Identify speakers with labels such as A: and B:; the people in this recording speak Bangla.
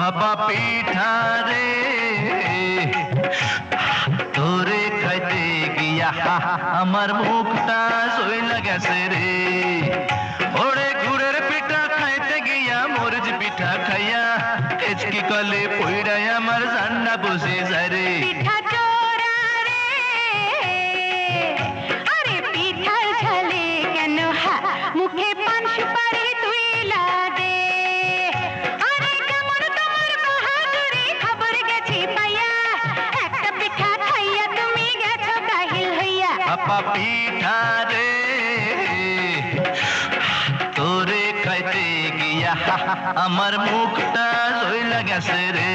A: ভাপা পিঠা রে তোরে খাইতে গিয়া আমার মুখটা সইলা গেছে রে। ওরে গুড়ের পিঠা খাইতে গিয়া মরিচ পিঠা খাইয়া এচকি কলে পইড়াই আমার জান্না বসে যায় রে।
B: পিঠা চোরা রে, আরে পিঠার ঝালে কেন মুখে পান সুপারি তুইলা দে। আরে কেমন তোমার বাহাদুরি খবর গেছি পাইয়া, একটা পিঠা খাইয়া তুমি গেছো কাহিল হইয়া।
A: ভাপা পিঠা রে তোরে খাইতে গিয়া আমার মুখটা সইলা গেছে রে।